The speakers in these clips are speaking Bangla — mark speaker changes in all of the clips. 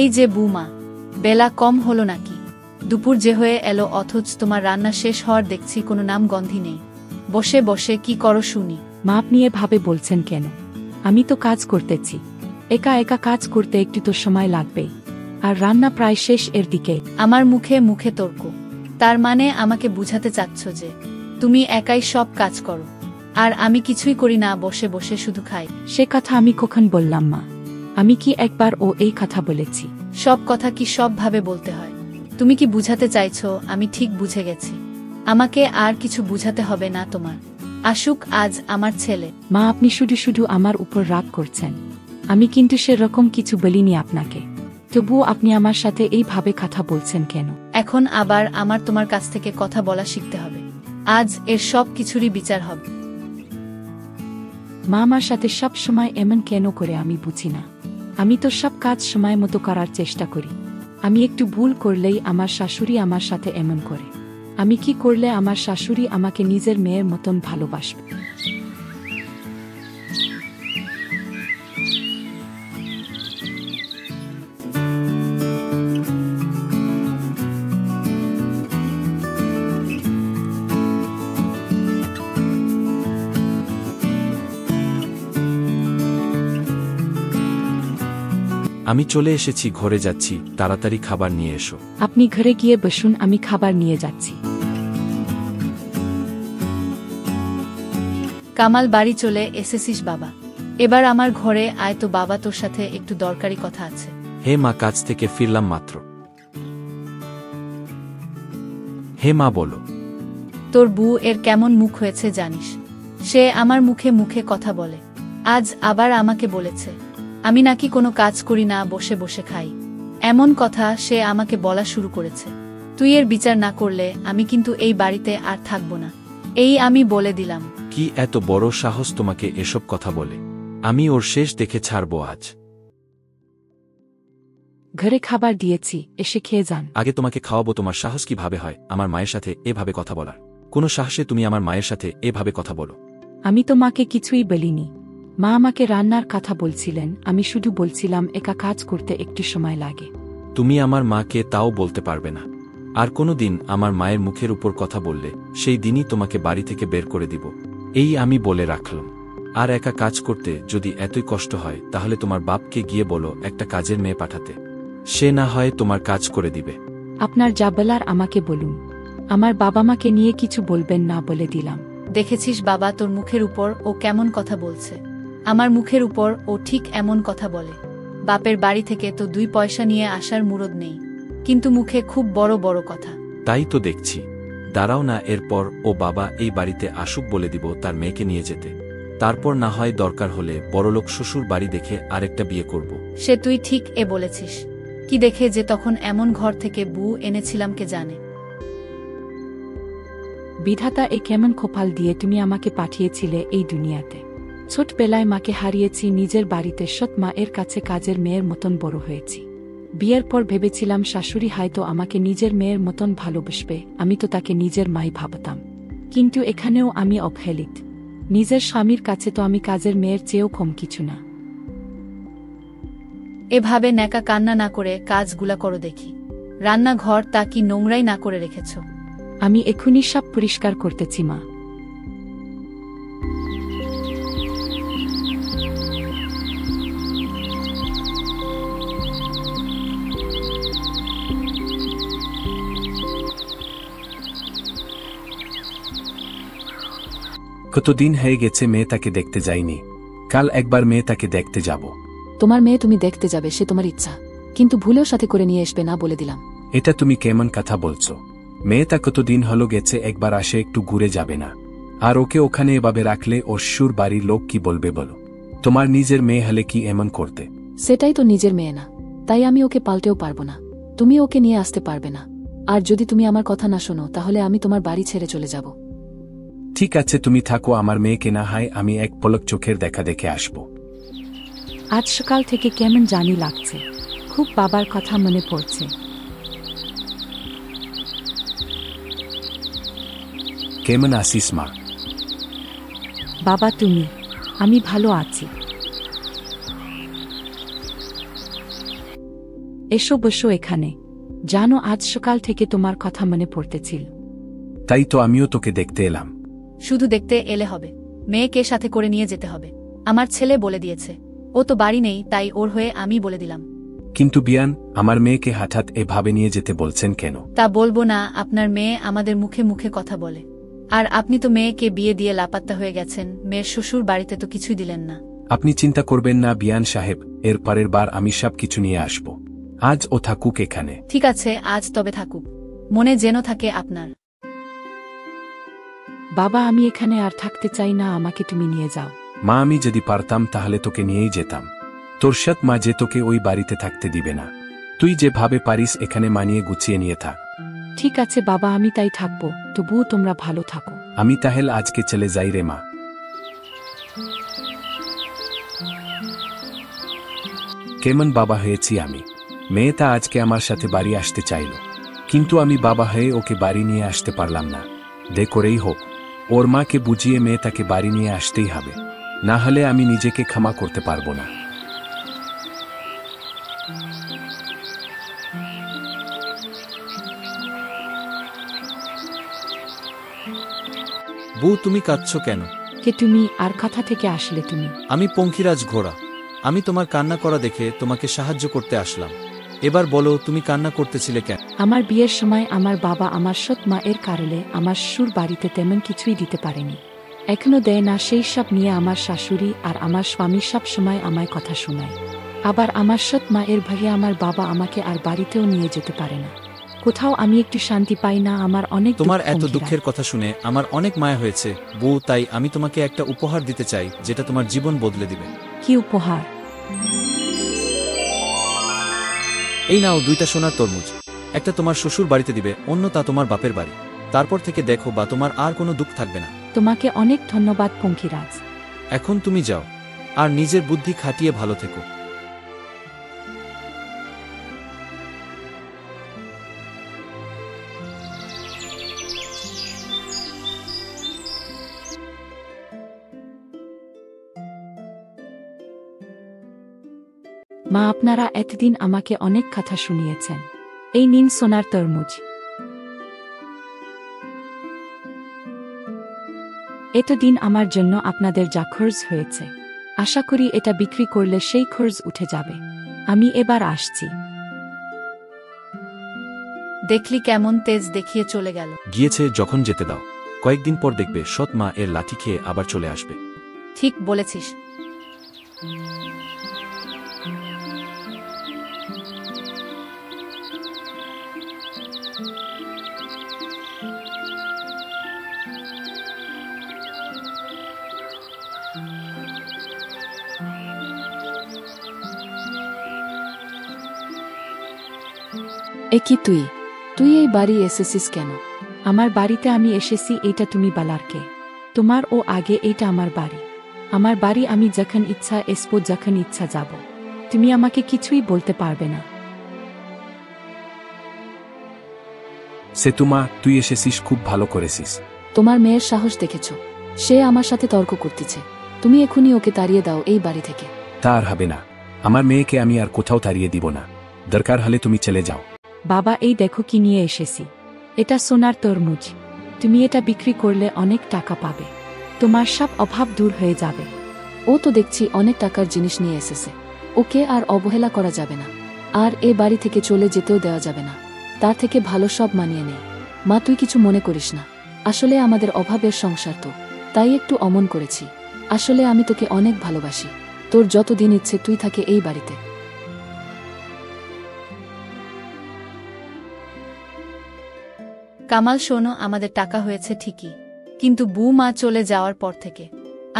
Speaker 1: এই যে বৌমা, বেলা কম হলো নাকি? দুপুর যে হয়ে এলো অথচ তোমার রান্না শেষ হওয়ার দেখছি কোনো নাম গন্ধি নেই। বসে বসে কি করো শুনি?
Speaker 2: মা, আপনি এভাবে বলছেন কেন? আমি তো কাজ করতেছি। একা একা কাজ করতে একটু তো সময় লাগবেই। আর রান্না প্রায় শেষ এর দিকে।
Speaker 1: আমার মুখে মুখে তর্ক। তার মানে আমাকে বুঝাতে চাচ্ছ যে তুমি একাই সব কাজ করো আর আমি কিছুই করি না, বসে বসে শুধু খাই?
Speaker 2: সে কথা আমি কখন বললাম মা? আমি কি একবার ও এই কথা বলেছি?
Speaker 1: সব কথা কি সবভাবে বলতে হয়? তুমি কি বুঝাতে চাইছো? আমি ঠিক বুঝে গেছি, আমাকে আর কিছু বুঝাতে হবে না তোমার। আসুক আজ আমার ছেলে।
Speaker 2: মা, আপনি শুধু শুধু আমার উপর রাগ করছেন। আমি কিন্তু সেরকম কিছু বলিনি আপনাকে। তবুও আপনি আমার সাথে এইভাবে কথা বলছেন কেন?
Speaker 1: এখন আবার আমার তোমার কাছ থেকে কথা বলা শিখতে হবে? আজ এর সব কিছুরই বিচার হবে।
Speaker 2: মা, আমার সাথে সব সময় এমন কেন করে আমি বুঝি না। আমি তো সব কাজ সময় মতো করার চেষ্টা করি। আমি একটু ভুল করলেই আমার শাশুড়ি আমার সাথে এমন করে। আমি কি করলে আমার শাশুড়ি আমাকে নিজের মেয়ের মতন ভালোবাসবে?
Speaker 3: আমি চলে এসেছি, ঘরে যাচ্ছি, তাড়াতাড়ি খাবার নিয়ে এসো।
Speaker 2: আপনি ঘরে গিয়ে বসুন, আমি খাবার নিয়ে যাচ্ছি।
Speaker 1: কামাল, বাড়ি চলে এসেছিস বাবা? এবার আমার ঘরে আয় তো বাবা, তোর সাথে একটু দরকারি কথা আছে।
Speaker 3: হে মা, কাজ থেকে ফিরলাম মাত্র। হে মা, বলো।
Speaker 1: তোর বউ এর কেমন মুখ হয়েছে জানিস? সে আমার মুখে মুখে কথা বলে। আজ আবার আমাকে বলেছে আমি নাকি কোনো কাজ করি না, বসে বসে খাই। এমন কথা সে আমাকে বলা শুরু করেছে। তুই এর বিচার না করলে আমি কিন্তু এই বাড়িতে আর থাকবো না, এই আমি বলে দিলাম।
Speaker 3: কি এত বড় সাহস তোমাকে এসব কথা বলে? আমি ওর শেষ দেখে ছাড়বো আজ।
Speaker 2: ঘরে খাবার দিয়েছি, এসে খেয়ে যান।
Speaker 3: আগে তোমাকে খাওয়াবো। তোমার সাহস কিভাবে হয় আমার মায়ের সাথে এভাবে কথা বলার? কোনো সাহসে তুমি আমার মায়ের সাথে এভাবে কথা বলো?
Speaker 2: আমি তো মাকে কিছুই বলিনি। মা আমাকে রান্নার কথা বলছিলেন, আমি শুধু বলছিলাম একা কাজ করতে একটু সময় লাগে।
Speaker 3: তুমি আমার মাকে তাও বলতে পারবে না? আর কোনো দিন আমার মায়ের মুখের উপর কথা বললে সেই দিনই তোমাকে বাড়ি থেকে বের করে দিব, এই আমি বলে রাখলাম। আর একা কাজ করতে যদি এতই কষ্ট হয় তাহলে তোমার বাপকে গিয়ে বলো একটা কাজের মেয়ে পাঠাতে, সে না হয় তোমার কাজ করে দিবে।
Speaker 2: আপনার যা বলার আমাকে বলুন, আমার বাবা মাকে নিয়ে কিছু বলবেন না বলে দিলাম।
Speaker 1: দেখেছিস বাবা, তোর মুখের উপর ও কেমন কথা বলছে? আমার মুখের উপর ও ঠিক এমন কথা বলে। বাপের বাড়ি থেকে তো 2 পয়সা নিয়ে আসার মুরদ নেই, কিন্তু মুখে খুব বড় বড় কথা।
Speaker 3: তাই তো দেখছি। দাঁড়াও না, এরপর ও বাবা এই বাড়িতে আসুক, বলে দিব তার মেয়েকে নিয়ে যেতে। তারপর না হয় দরকার হলে বড়লোক শ্বশুর বাড়ি দেখে আরেকটা বিয়ে করব।
Speaker 1: সে তুই ঠিক বলেছিস। কি দেখে যে তখন এমন ঘর থেকে বউ এনেছিলাম কে জানে।
Speaker 2: বিধাতা এ কেমন কপাল দিয়ে তুমি আমাকে পাঠিয়েছিলে এই দুনিয়াতে। ছোটবেলায় মাকে হারিয়েছি, নিজের বাড়িতে সৎ মা এর কাছে কাজের মেয়ের মতন বড় হয়েছি। বিয়ের পর ভেবেছিলাম শাশুড়ি হয়তো আমাকে নিজের মেয়ের মতন ভালোবাসবে, আমি তো তাকে নিজের মাই ভাবতাম। কিন্তু এখানেও আমি অবহেলিত। নিজের স্বামীর কাছে তো আমি কাজের মেয়ের চেয়েও কম কিছু না।
Speaker 1: এভাবে ন্যাকা কান্না না করে কাজগুলা করো দেখি। রান্নাঘর তা কি নোংরাই না করে রেখেছ?
Speaker 2: আমি এখনই সব পরিষ্কার করতেছি মা।
Speaker 4: কতদিন হয়ে গেছে মেয়েটাকে দেখতে যাইনি। কাল একবার মেয়েটাকে দেখতে যাব।
Speaker 5: তোমার মেয়ে তুমি দেখতে যাবে সে তোমার ইচ্ছা, কিন্তু ভুলেও সাথে করে নিয়ে আসবে না বলে দিলাম।
Speaker 4: এটা তুমি কেমন কথা বলছো? মেয়েটা কতদিন হলো গেছে, একবার আসে একটু ঘুরে যাবে না? আর ওকে ওখানে এভাবে রাখলে ওর শ্বশুর বাড়ির লোক কি বলবে বলো? তোমার নিজের মেয়ে হলে কি এমন করতে?
Speaker 5: সেটাই তো নিজের মেয়ে না, তাই আমি ওকে পাল্টেও পারবো না। তুমি ওকে নিয়ে আসতে পারবে না। আর যদি তুমি আমার কথা না শোনো তাহলে আমি তোমার বাড়ি ছেড়ে চলে যাব।
Speaker 4: ঠিক আছে, তুমি থাকো, আমার মেয়েকে না হয় আমি এক পলক চোখের দেখা দেখে আসব।
Speaker 2: আজ সকাল থেকে কেমন জানি লাগছে, খুব বাবার কথা মনে পড়ছে।
Speaker 4: কেমন আছিস মা?
Speaker 2: বাবা তুমি? আমি ভালো আছি। এসো বসো এখানে। জানো আজ সকাল থেকে তোমার কথা মনে পড়তেছিল।
Speaker 4: তাই তো আমিও তোকে দেখতে এলাম।
Speaker 1: শুধু দেখতে এলে হবে, মেয়েকে সাথে করে নিয়ে যেতে হবে। আমার ছেলে বলে দিয়েছে, ও তো বাড়ি নেই, তাই ওর হয়ে আমি বলে দিলাম।
Speaker 4: কিন্তু বিয়ান, আমার মেয়েকে হঠাৎ এভাবে নিয়ে যেতে বলছেন কেন?
Speaker 1: তা বলবো না, আপনার মেয়ে আমাদের মুখে মুখে কথা বলে। আর আপনি তো মেয়েকে বিয়ে দিয়ে লাপাত্তা হয়ে গেছেন, মেয়ের শ্বশুর বাড়িতে তো কিছুই দিলেন না।
Speaker 4: আপনি চিন্তা করবেন না বিয়ান সাহেব, এর পরের বার আমি সব কিছু নিয়ে আসব। আজ ও থাকুক এখানে।
Speaker 1: ঠিক আছে, আজ তবে থাকুক, মনে যেন থাকে আপনার।
Speaker 2: বাবা আমি এখানে আর থাকতে চাই না, আমাকে তুমি নিয়ে যাও।
Speaker 4: মা, আমি যদি পারতাম তাহলে তোকে নিয়েই যেতাম। তোর সাথ মা যে তোকে ওই বাড়িতে থাকতে দিবে না। তুই যেভাবে পারিস এখানে মানিয়ে গুছিয়ে নিয়ে থাক।
Speaker 2: ঠিক আছে বাবা, আমি তাই থাকবো, তবুও তোমরা ভালো থাকো।
Speaker 4: আমি তাহলে আজকে চলে যাই রে মা। কেমন বাবা হয়েছি আমি। মেয়েটা আজকে আমার সাথে বাড়ি আসতে চাইল, কিন্তু আমি বাবা হয়ে ওকে বাড়ি নিয়ে আসতে পারলাম না। দে করেই হোক, ওর মাকে বুঝিয়ে মেয়েটাকে বাড়ি নিয়ে আসতেই হবে, না হলে আমি নিজেকে ক্ষমা করতে পারবো না।
Speaker 3: বউ, তুমি কাঁদছো কেন?
Speaker 2: কে তুমি, আর কথা থেকে আসলে তুমি?
Speaker 3: আমি পঙ্খিরাজ ঘোড়া। আমি তোমার কান্না করা দেখে তোমাকে সাহায্য করতে আসলাম। এবার বলো, তুমি কান্না করতেছিলে কেন?
Speaker 2: আমার বিয়ের সময় আমার বাবা আমার সৎ মা এর কারণে আমার শ্বশুর বাড়িতে তেমন কিছুই দিতে পারেনি, এখনো দেয় না। সেই সব নিয়ে আমার শাশুড়ি আর আমার স্বামী সব সময় আমায় কথা শোনায়। আবার আমার সৎ মা এর ভয়ে আমার বাবা আমাকে আর বাড়িতেও নিয়ে যেতে পারে না। কোথাও আমি একটু শান্তি পাই না, আমার অনেক
Speaker 3: তোমার
Speaker 2: দুঃখ
Speaker 3: এত
Speaker 2: পঙ্খিরাজ।
Speaker 3: দুঃখের কথা শুনে আমার অনেক মায়া হয়েছে বউ, তাই আমি তোমাকে একটা উপহার দিতে চাই যেটা তোমার জীবন বদলে দিবে।
Speaker 2: কি উপহার?
Speaker 3: এই নাও 2টা সোনার তরমুজ। একটা তোমার শ্বশুর বাড়িতে দিবে, অন্যটা তোমার বাপের বাড়ি। তারপর থেকে দেখো বা তোমার আর কোনো দুঃখ থাকবে না।
Speaker 2: তোমাকে অনেক ধন্যবাদ পঙ্খিরাজ।
Speaker 3: এখন তুমি যাও, আর নিজের বুদ্ধি খাটিয়ে ভালো থেকো।
Speaker 2: মা, আপনারা এতদিন আমাকে অনেক কথা শুনিয়েছেন। এই নিন সোনার তরমুজ। এতদিন আমার জন্য আপনাদের যা খরচ হয়েছে, আশা করি এটা বিক্রি করলে সেই খরচ উঠে যাবে। আমি এবার আসছি।
Speaker 1: দেখলি কেমন তেজ দেখিয়ে চলে গেল।
Speaker 3: গিয়েছে যখন যেতে দাও, কয়েকদিন পর দেখবে সৎ মা এর লাঠি খেয়ে আবার চলে আসবে।
Speaker 1: ঠিক বলেছিস।
Speaker 5: এ কি তুই তুই এই বাড়ি এসেছিস কেন?
Speaker 2: আমার বাড়িতে আমি এসেছি, এইটা তুমি বলার কে? তোমার ও আগে এইটা আমার বাড়ি। আমার বাড়ি, আমি যখন ইচ্ছা আসবো, যখন ইচ্ছা যাব। তুমি আমাকে কিছুই বলতে পারবে না।
Speaker 4: সেতুমা, তুই এসেছিস, খুব ভালো করেছিস।
Speaker 5: তোমার মেয়ের সাহস দেখেছ? সে আমার সাথে তর্ক করতেছে। তুমি এখনই ওকে তাড়িয়ে দাও এই বাড়ি থেকে।
Speaker 4: তা আর হবে না। আমার মেয়েকে আমি আর কোথাও তাড়িয়ে দিব না। দরকার হলে তুমি চলে যাও।
Speaker 2: বাবা, এই দেখো কি নিয়ে এসেছি। এটা সোনার তরমুজ। তুমি এটা বিক্রি করলে অনেক টাকা পাবে, তোমার সব অভাব দূর হয়ে যাবে।
Speaker 5: ও তো দেখছি অনেক টাকার জিনিস নিয়ে এসেছে, ওকে আর অবহেলা করা যাবে না, আর এ বাড়ি থেকে চলে যেতেও দেওয়া যাবে না। তার থেকে ভালো সব মানিয়ে নেই। মা, তুই কিছু মনে করিস না, আসলে আমাদের অভাবের সংসার তো, তাই একটু অমন করেছি। আসলে আমি তোকে অনেক ভালোবাসি। তোর যতদিন ইচ্ছে তুই থাকে এই বাড়িতে।
Speaker 1: কামাল শোনো, আমাদের টাকা হয়েছে ঠিকই, কিন্তু বউ মা চলে যাওয়ার পর থেকে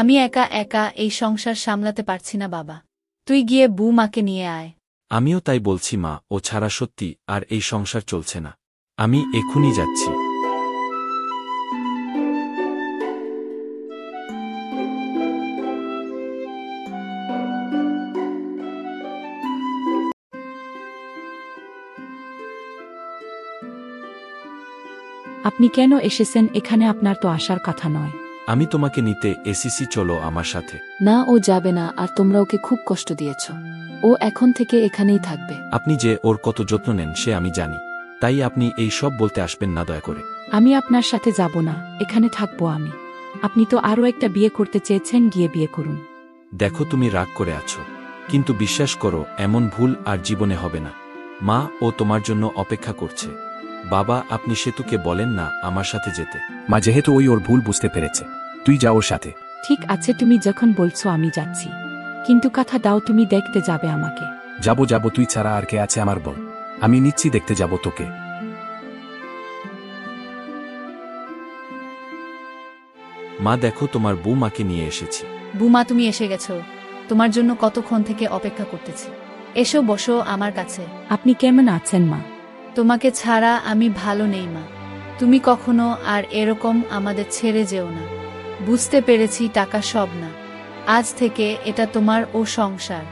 Speaker 1: আমি একা একা এই সংসার সামলাতে পারছি না বাবা। তুই গিয়ে বউ মাকে নিয়ে আয়।
Speaker 3: আমিও তাই বলছি মা, ও ছাড়া সত্যি আর এই সংসার চলছে না। আমি এখনই যাচ্ছি।
Speaker 2: আপনি কেন এসেছেন এখানে? আপনার তো আসার কথা নয়।
Speaker 3: আমি তোমাকে নিতে এসিসি, চলো আমার সাথে।
Speaker 5: না, ও যাবে না, আর তোমরা ওকে খুব কষ্ট দিয়েছ। ও এখন থেকে এখানেই থাকবে।
Speaker 3: আপনি যে ওর কত যত্ন নেন সে আমি জানি, তাই আপনি এই সব বলতে আসবেন না দয়া করে।
Speaker 2: আমি আপনার সাথে যাব না, এখানে থাকবো আমি। আপনি তো আরও একটা বিয়ে করতে চেয়েছেন, গিয়ে বিয়ে করুন।
Speaker 3: দেখো তুমি রাগ করে আছো, কিন্তু বিশ্বাস করো এমন ভুল আর জীবনে হবে না। মা, ও তোমার জন্য অপেক্ষা করছে। বাবা, আপনি সেতুকে বলেন না আমার সাথে যেতে।
Speaker 4: মা, যেহেতু ওই ওর ভুল বুঝতে পেরেছে, তুই যা ওর সাথে।
Speaker 2: ঠিক আছে, তুমি যখন বলছো আমি যাচ্ছি, কিন্তু কথা দাও তুমি দেখতে যাবে আমাকে।
Speaker 4: যাবো, তুই ছাড়া আর কে আছে আমার বোন? আমি নিচ্ছি, দেখতে যাব তোকে।
Speaker 3: মা দেখো, তোমার বউমাকে নিয়ে এসেছি।
Speaker 1: বুমা, তুমি এসে গেছো। তোমার জন্য কতক্ষণ থেকে অপেক্ষা করতেছি। এসো, বসো আমার কাছে।
Speaker 2: আপনি কেমন আছেন মা?
Speaker 1: তোমাকে ছাড়া আমি ভালো নেই মা। তুমি কখনো আর এরকম আমাদের ছেড়ে যেও না। বুঝতে পেরেছি টাকা সব না। আজ থেকে এটা তোমার ও সংসার।